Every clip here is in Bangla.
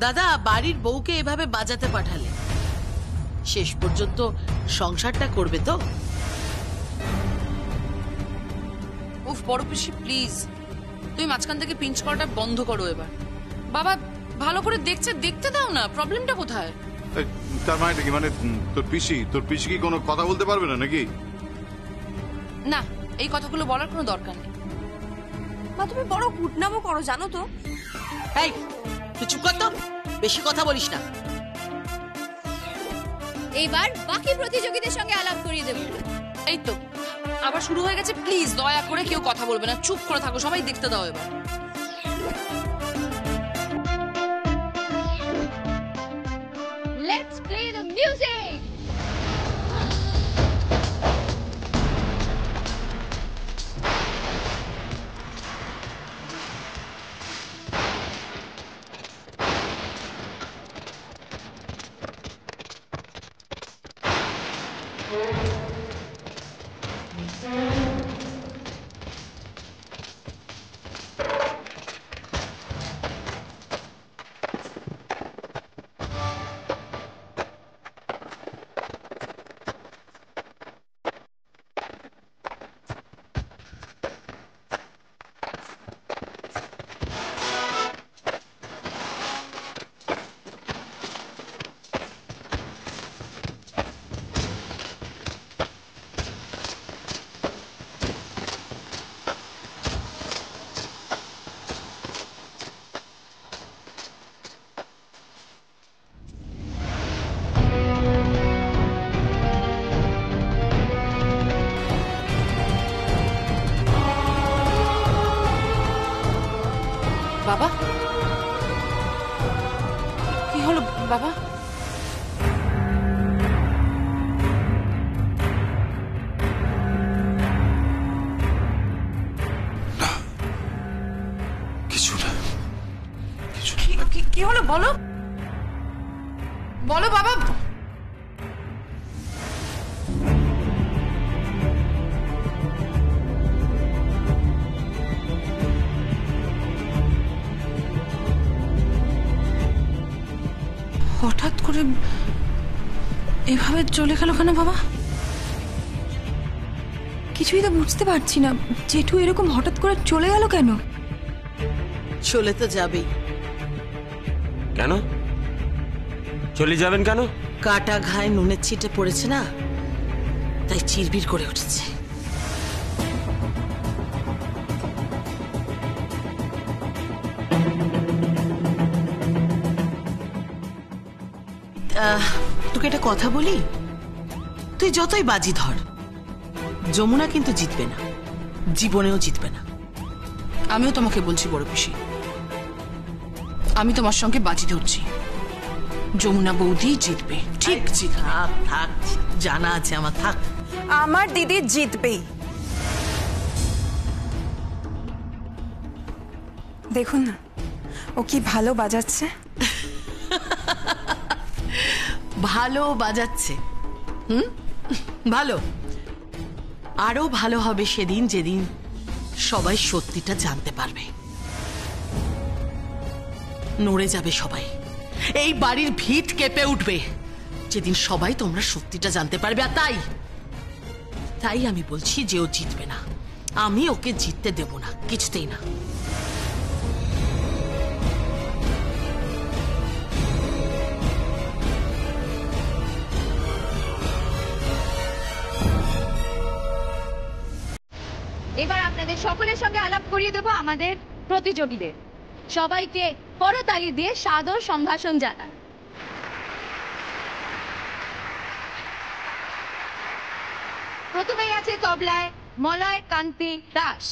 দাদা বাড়ির বউকে এভাবে বাজাতে পাঠালে শেষ পর্যন্ত সংসারটা করবে তো? উফ বড় পিসি প্লিজ, তুমি মাঝখান থেকে পিঞ্চ করাটা বন্ধ করো এবার। বাবা ভালো করে দেখতে দাও না, প্রবলেমটা কোথায়? তার মানে কি, মানে তোর পিসি কি কোনো কথা বলতে পারবে না নাকি? না, এই কথাগুলো বলার কোনো দরকার নেই। মা তুমি বড় কুটনামও করো জানো তো। এই তুই চুপ কর তো, বেশি কথা বলিস না। এইবার বাকি প্রতিযোগীদের সঙ্গে আলাপ করিয়ে দেব। এই তো আবার শুরু হয়ে গেছে। প্লিজ দয়া করে কেউ কথা বলবে না, চুপ করে থাকো, সবাই দেখতে দাও এবার। Let's play the music. বাবা কি হলো বাবা? কিছু না। কি হলো বলো বলো বাবা। হঠাৎ করে এভাবে চলে গেল কেন বাবা? কিছুই তো বুঝতে পারছি না, জেঠু এরকম হঠাৎ করে চলে গেল কেন? চলে তো যাবেই। কেন চলে যাবেন কেন? কাটা ঘায়ে নুনের ছিটে পড়েছে না, তাই চিরবির করে উঠেছে। তোকে একটা কথা বলি, তুই যতই বাজি ধর, যমুনা কিন্তু জিতবে না, জীবনেও জিতবে না। আমিও তোমাকে বলছি বড় পিসি, আমি তোমার সঙ্গে বাজি ধরছি, যমুনা বৌদি জিতবে, ঠিক জিতবে। থাক থাক, জানা আছে আমার, থাক। আমার দিদি জিতবেই। দেখুন না ও কি ভালো বাজাচ্ছে। ভালো বাজাচ্ছে, ভালো। আরো ভালো হবে সেদিন, যেদিন সবাই সত্যিটা জানতে পারবে। নড়ে যাবে সবাই, এই বাড়ির ভিত কেঁপে উঠবে যেদিন সবাই তোমরা সত্যিটা জানতে পারবে। আর তাই আমি বলছি যে ও জিতবে না, আমি ওকে জিততে দেব না, কিছুতেই না। এবার আপনাদের সকলের সঙ্গে আলাপ করিয়ে দেব আমাদের প্রতিযোগীদের। সবাইকে করতালি দিয়ে সাদর সম্ভাষণ জানান। প্রথমেই আছে তবলায় মলয় কান্তি দাস।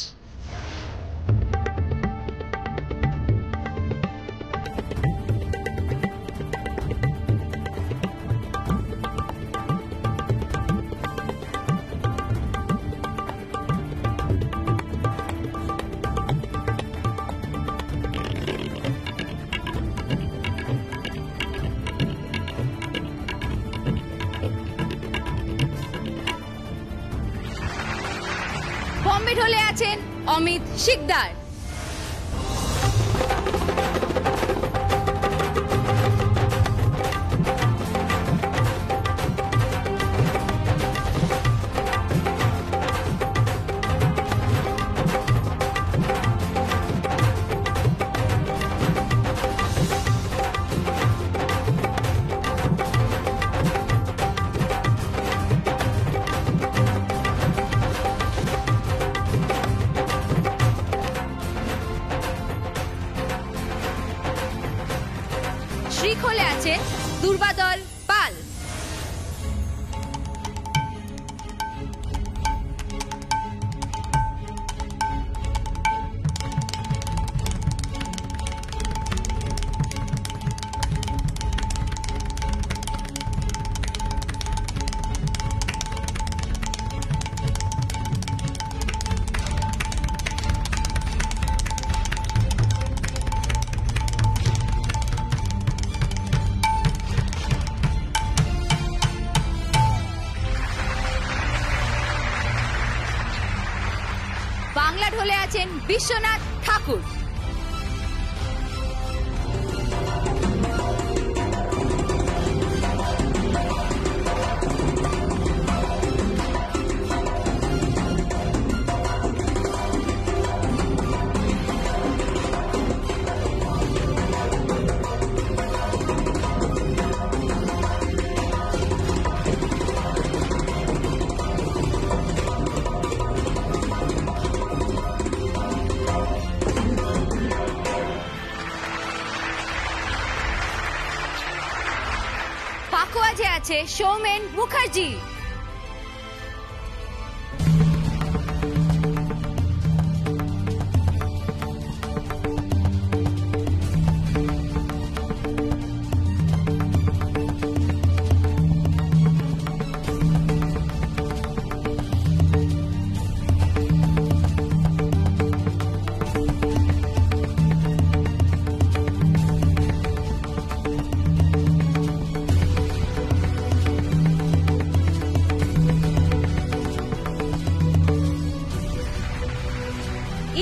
বম্বে ঢোলে আছেন অমিত শিকদার। শ্রীখোলে আছেন দুর্বাদল পাল। বাংলা ঢোলে আছেন বিশ্বনাথ ঠাকুর। পাকোয়াজে আছে সৌমেন মুখার্জি।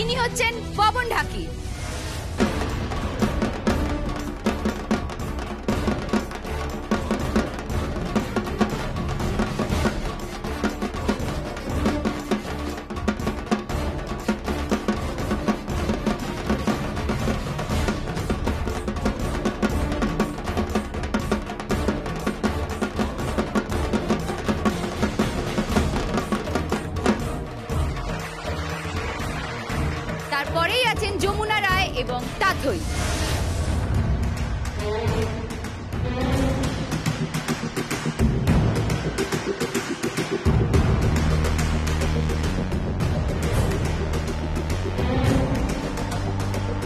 ইনি হচ্ছেন পবন ঢাকি। তারপরেই আছেন যমুনা রায় এবং তাথই।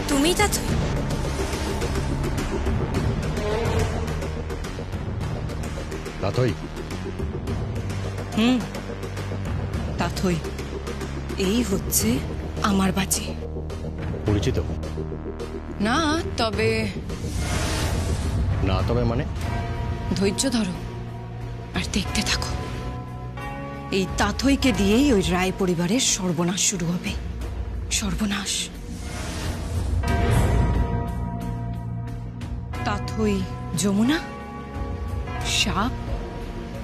তুমি তাথই? তাথই? তাথই এই হচ্ছে আমার বাজি। পরিচিত না তবে না? তবে মানে? ধৈর্য ধরো আর দেখতে থাকো। এই তাথইকে দিয়েই ওই রায় পরিবারের সর্বনাশ শুরু হবে। সর্বনাশ। তাথই যমুনা, সাপ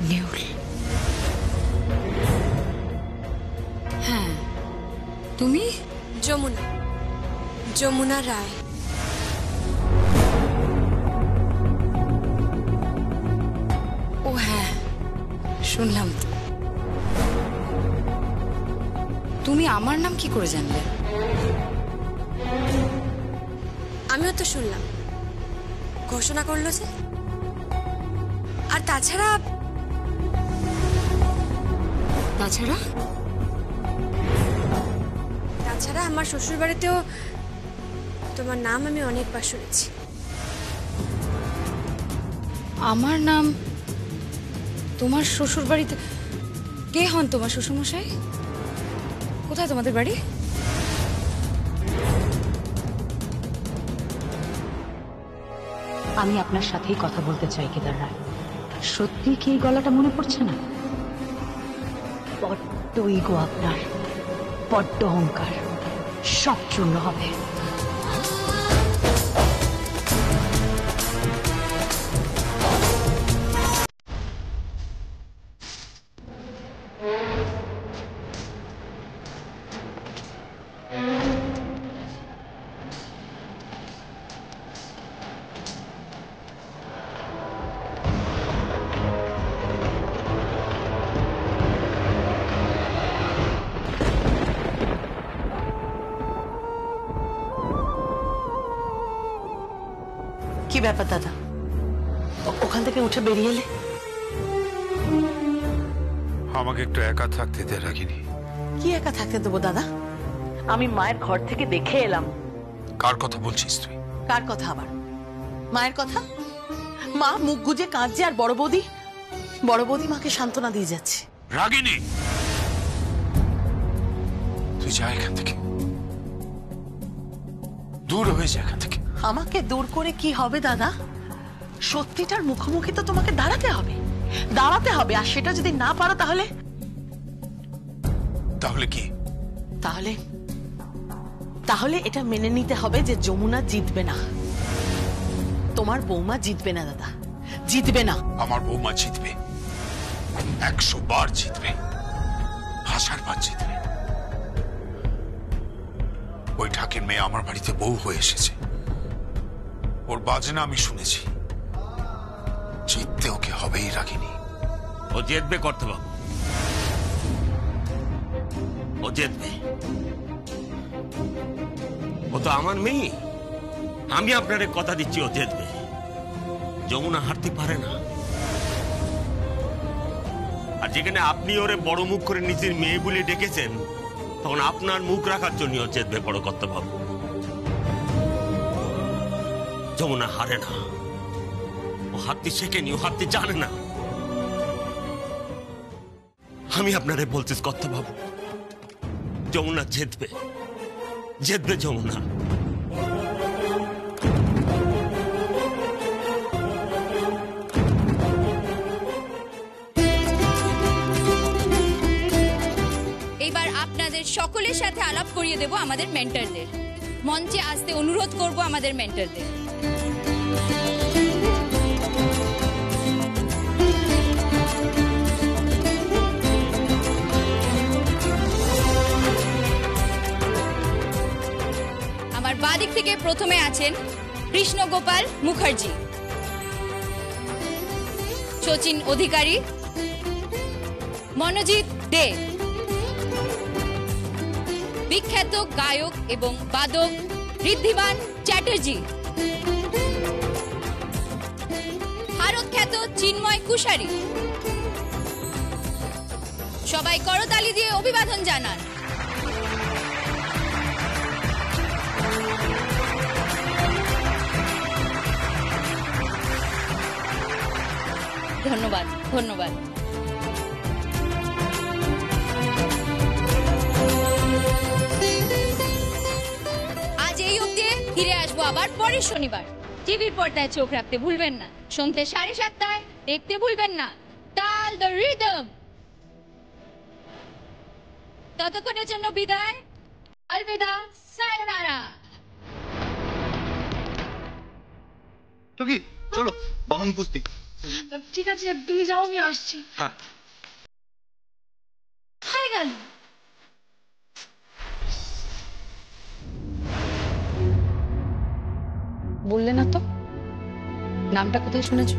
নেউল। হ্যাঁ, তুমি? যমুনা, যমুনা রায়। ও হ্যাঁ, শুনলাম। তুমি আমার নাম কি করে জানলে? আমিও তো শুনলাম, ঘোষণা করলো যে। আর তাছাড়া তাছাড়া তাছাড়া আমার শ্বশুর বাড়িতেও তোমার নাম আমি অনেকবার শুনেছি। আমার নাম তোমার শ্বশুর বাড়িতে? কে হন তোমার শ্বশুরমশাই? কোথায় তোমাদের বাড়ি? আমি আপনার সাথেই কথা বলতে চাই কেদার রায়। সত্যি কি এই গলাটা মনে পড়ছে না? বড্ড ইগো আপনার, বড্ড অহংকার, সব চূর্ণ হবে। কি ব্যাপার দাদা, ওখান থেকে উঠে বেরিয়ে এলে। আমাকে একটু একা থাকতে দে রাগিনী। কি একা থাকতে দেবো দাদা? আমি মায়ের ঘর থেকে দেখে এলাম। কার কথা বলছিস তুই? কার কথা আবার? মায়ের কথা। মা মুখ গুজে কাঁদছে, আর বড় বৌদি মাকে সান্ত্বনা দিয়ে যাচ্ছে। রাগিনী, তুই যা এখান থেকে, দূর হয়ে যা এখান থেকে। আমাকে দূর করে কি হবে দাদা? সত্যিটার মুখোমুখি তো তোমাকে দাঁড়াতে হবে, আর সেটা যদি না পারো তাহলে তাহলে কি? তাহলে এটা মেনে নিতে হবে যে যমুনা জিতবে না। তোমার বৌমা জিতবে না দাদা, জিতবে না। আমার বৌমা জিতবে, 100 বার জিতবে, 1000 বার জিতবে। ওই ঠাকের মেয়ে আমার বাড়িতে বউ হয়ে এসেছে, ওর বাজনা আমি শুনেছি। জিততে ওকে হবেই রাগিনী। ও জিতবে কর্তাবাবু, ও জিতবে। ও তো আমার মেয়ে, আমি আপনারে কথা দিচ্ছি ও জিতবে। যমুনা হারতে পারে না। আর যেখানে আপনি ওরে বড় মুখ করে নিজের মেয়ে বলে ডেকেছেন, তখন আপনার মুখ রাখার জন্য ও জিতবে বড় কর্তাবাবু। যমুনা হারে না, ও হারতে শেখেনি, ও হারতে জানে না। আমি আপনারে বলছি কর্তাবাবু, যমুনা জিতবে, জিতবে যমুনা। এবার আপনাদের সকলের সাথে আলাপ করিয়ে দেব আমাদের মেন্টরদের। মঞ্চে আসতে অনুরোধ করব আমাদের মেন্টরদের। আমার বাদিক থেকে প্রথমে আছেন কৃষ্ণগোপাল মুখার্জি, শচীন অধিকারী, মনোজিৎ দে, বিখ্যাত গায়ক এবং বাদক ঋদ্ধিমান চ্যাটার্জি, ভারতখ্যাত চিন্ময় কুশারি। সবাই করতালি দিয়ে অভিবাদন জানান। ধন্যবাদ, ধন্যবাদ। আজ এই অবধি, ফিরে আসবো আবার পরের শনিবার। টিভির পর্দায় চোখ রাখতে ভুলবেন না। সন্ধ্যে 7:30 দেখতে ভুলবেন না তাল দ্য রিদম। ততক্ষণের জন্য বিদায়, আলবিদা, সায়োনারা। তো কি, চলো বাহন কুস্তি। ঠিক আছে, তুমি যাও, আমি আসছি। হ্যাঁ, হয়ে গেল। বললে না তো নামটা কোথায় শুনেছো?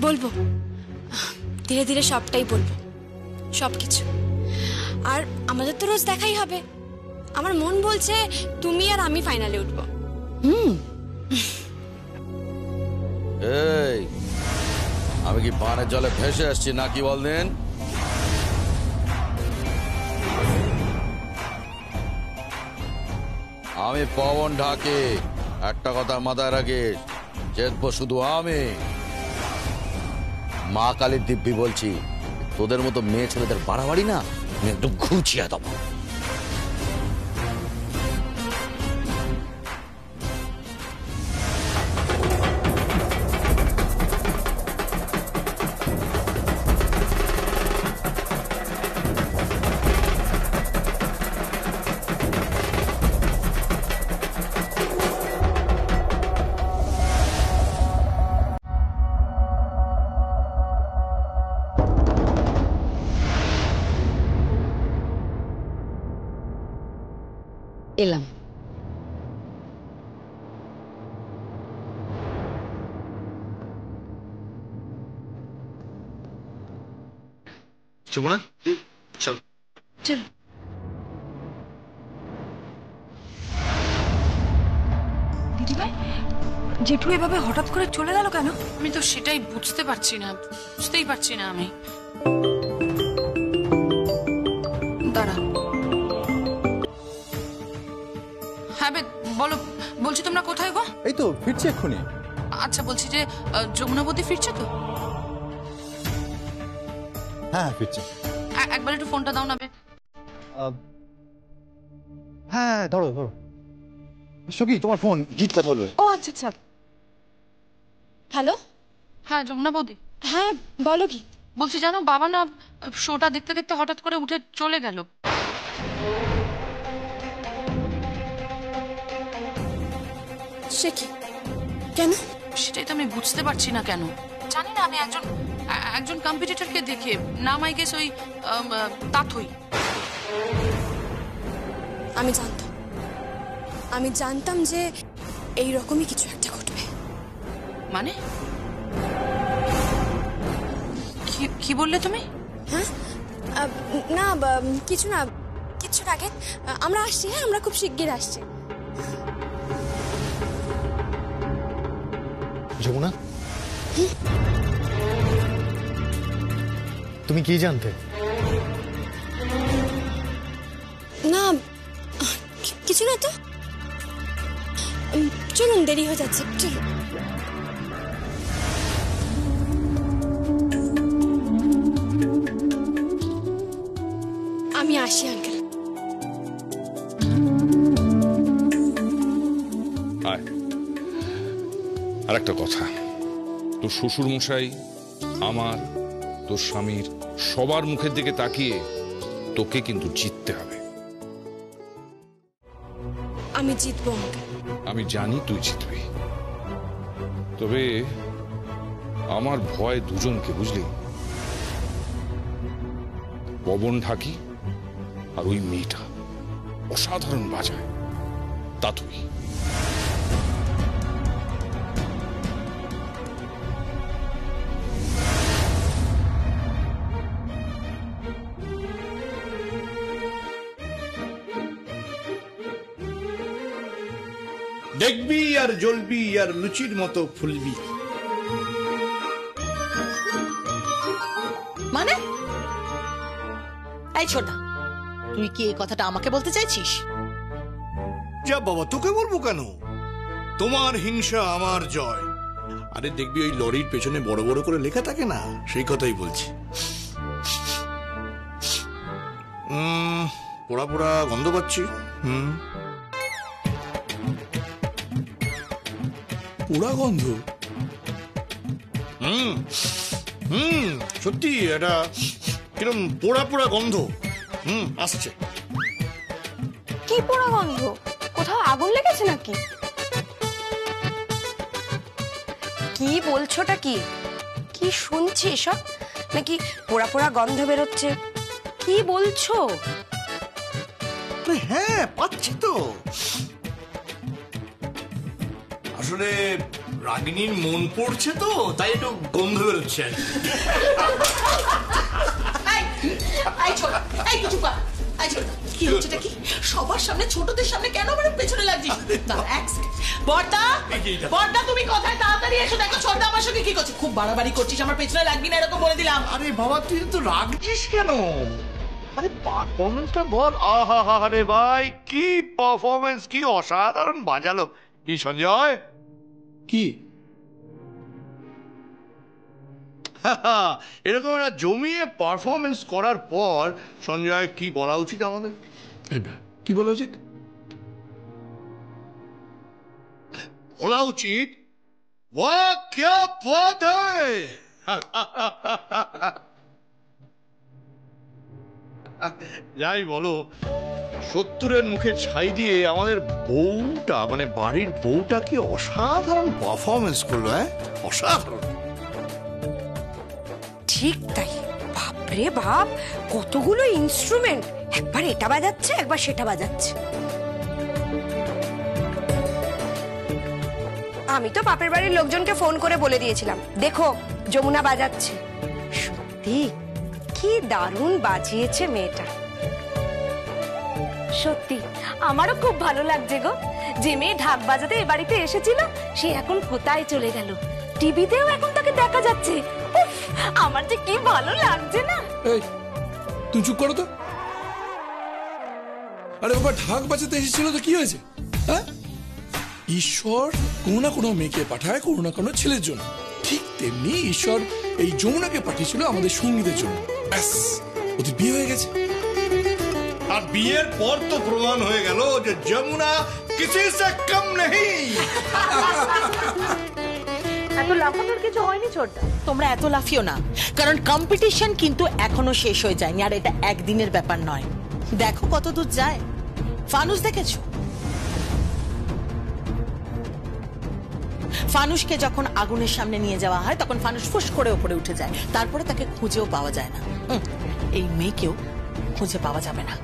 বলবো, ধীরে ধীরে সবটাই বলবো, সবকিছু। আর আমাদের তো রোজ দেখাই হবে। আমার মন বলছে তুমি আর আমি ফাইনালে উঠবো। এই, আমি কি পানের জলে ভেসে আসছি নাকি বললেন? আমি পবন ঢাকে, একটা কথা মাথায় রাখিস, জিতবো শুধু আমি। মা কালীর দিব্যি বলছি, তোদের মতো মেয়ে ছেলেদের বাড়াবাড়ি না আমি একদম ঘুচিয়ে দেবো। এলাম। যমুনা, চল। চল। দিদিভাই, জেঠু এভাবে হঠাৎ করে চলে গেল কেন? আমি তো সেটাই বুঝতেই পারছি না আমি। দাঁড়া। হ্যাঁ বলো, বলছি তোমরা কোথায় গো? এই তো ফিরছি এক্ষুনি। আচ্ছা, বলছি যে যমুনাবতী ফিরছে তো? হ্যাঁ ফিরছি। একবার একটু ফোনটা দাও না বে। হ্যাঁ ধরো। সখী তোমার ফোন, জিতটা ধরবে। ও আচ্ছা আচ্ছা। হ্যালো। হ্যাঁ যমুনা বৌদি। হ্যাঁ বলো কি? বলছি জানো, বাবা না শোটা দেখতে দেখতে হঠাৎ করে উঠে চলে গেল। সে কি? কেন? সেটাই তো আমি বুঝতে পারছি না কেন। জানি না, আমি একজন কম্পিটিটরকে দেখে, নাম আই গেস ওই তাথই। আমি জানতাম যে এই রকমই কিছু একটা ঘটবে। মানে কি বললে তুমি? হ্যাঁ না কিছু না, কিচ্ছু আগে আমরা আসছি। হ্যাঁ আমরা খুব শিগগির আসছি। যমুনা, তুমি কি জানতে? না কিছু না তো, চলুন দেরি হয়ে যাচ্ছে, চলুন। আমি আসি আঙ্কেল। আর একটা কথা, তোর শ্বশুর মশাই, আমার, তোর স্বামীর, সবার মুখের দিকে তাকিয়ে তোকে কিন্তু জিততে হবে। আমি জিতবো আঙ্কেল। আমি জানি তুই জিতবি, তবে আমার ভয় দুজনকে, বুঝলি? পবন ঢাকি আর ওই মেয়েটা অসাধারণ বাজায়, তাথই। দেখবি আর জ্বলবি আর লুচির মতো ফুলবি। মানে এই ছোটা, তুই কি এই কথাটা আমাকে বলতে চাইছিস? যা বাবা, তোকে বলবো কেন? তোমার হিংসা আমার জয়। আরে দেখবি ওই লরির পেছনে বড় বড় করে লেখা থাকে না, সেই কথাই বলছি। পোড়া পোড়া গন্ধ পাচ্ছি। পোড়া গন্ধ? সত্যি এটা কিরম পোড়া পোড়া গন্ধ আসছে। কি পোড়া গন্ধ? কোথাও আগুন লেগেছে নাকি? কি বলছোটা কি? কি শুনছি এসব? নাকি পোড়া পোড়া গন্ধ বেরোচ্ছে? কি বলছো? হ্যাঁ পাচ্ছি তো। আসলে রাগিনীর মন পড়ছে তো, তাই একটু গন্ধ বেরোচ্ছে। কি হচ্ছেটা কি? সবার সামনে, ছোটদের সামনে কেন আমার পেছনে লাগছিস? বড়দা তুমি কোথায়? তাড়াতাড়ি এসো, দেখো ছোটদা আমার সঙ্গে কি করছে। খুব বাড়াবাড়ি করছিস, আমার পেছনে লাগবি না, এরকম বলে দিলাম। আরে বাবা, তুই তো রাগছিস কেন? আরে পারফরমেন্সটা বল। আহা রে ভাই, কি পারফরমেন্স, কি অসাধারণ বাজালো। কি সঞ্জয়, কি এরকম একটা জমিয়ে পারফরমেন্স করার পর সঞ্জয় কি বলা উচিত আমাদের? কি বলা উচিত? বলা উচিত ওয়া ক্যা বাত হ্যায়। যাই বলো, 70-এর মুখে ছাই দিয়ে আমাদের বউটা, মানে বাড়ির বউটা কি অসাধারণ পারফরমেন্স করলো। হ্যাঁ অসাধারণ। ঠিক তাই, বাপরে বাপ, কতগুলো ইনস্ট্রুমেন্ট, একবার এটা বাজাচ্ছে একবার সেটা বাজাচ্ছে। আমি তো বাপের বাড়ির লোকজনকে ফোন করে বলে দিয়েছিলাম, দেখো যমুনা বাজাচ্ছে। সত্যি কি দারুণ বাজিয়েছে মেয়েটা। সত্যি আমারও খুব ভালো লাগছে গো। যে মেয়ে ঢাক বাজাতে এ বাড়িতে এসেছিল সে এখন কোথায় চলে গেল। টিভিতেও এখন তাকে দেখা যাচ্ছে। উফ, আমার যে কি ভালো লাগছে না। এই তুই চুপ করো তো। আরে বাবা, ঢাক বাজাতে এসেছিল তো কি হয়েছে? হ্যাঁ, ঈশ্বর কোনো না কোনো মেয়েকে পাঠায় কোনো না কোনো ছেলের জন্য। ঠিক তেমনি ঈশ্বর এই যমুনাকে পাঠিয়েছিল আমাদের সঙ্গীদের জন্য। ব্যাস, ওদের বিয়ে হয়ে গেছে। আর বিয়ের পর তো প্রমাণ হয়ে গেল যে যমুনা কিসি সে কম নেই। এত লাফানোর কিছু হয়নি ছোটদা। তোমরা এত লাফিও না, কারণ কম্পিটিশন কিন্তু এখনো শেষ হয়ে যায়নি, আর এটা একদিনের ব্যাপার নয়। দেখো কত দূর যায়। ফানুস দেখেছো? ফানুসকে যখন আগুনের সামনে নিয়ে যাওয়া হয় তখন ফানুস ফুস করে উপরে উঠে যায়, তারপরে তাকে খুঁজেও পাওয়া যায় না। এই মেয়েকেও খুঁজে পাওয়া যাবে না।